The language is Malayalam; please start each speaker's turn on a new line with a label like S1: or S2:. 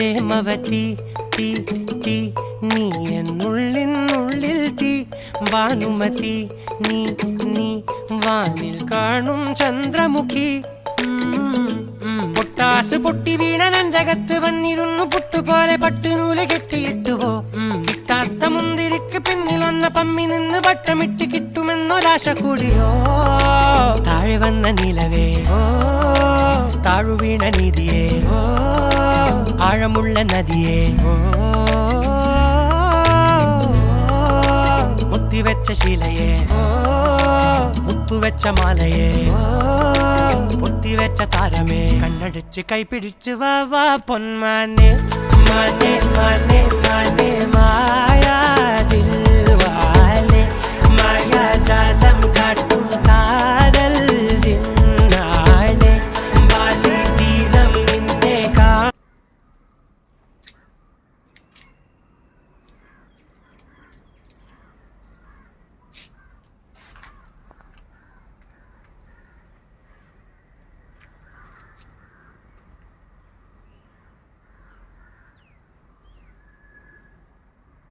S1: പ്രേമവതി തീ തീ നീ എന്നുള്ളിനുള്ളിൽ തീ ഭാനുമതി നീ നീ വാനിൽ കാണും ചന്ദ്രമുഖി പൊട്ടാസ് പൊട്ടി വീണ നഞ്ചകത്ത് വന്നിരുന്നു പുട്ടുപോലെ പട്ടുനൂല് കെട്ടിയിട്ടുവോ കിട്ടാത്ത മുന്തിരിക്ക് പിന്നിൽ വന്ന പമ്മി നിന്ന് വട്ടമിട്ട് കിട്ടുമെന്നൊരാശ കൂടിയോ താഴെ വന്ന നിലവേ താഴു വീണ നിധിയേ ആഴമുള്ള നദിയേ കൊത്തിവെച്ച ശിലയേ മുത്തുവെച്ച മാലയേ പൊത്തിവെച്ച താരമേ കണ്ണടിച്ച് കൈപിടിച്ച് വാ വാ പൊന്മാനെ മാനെ മാനെ മാനെ മായാ ദിൽവാലെ മായാ ജാലം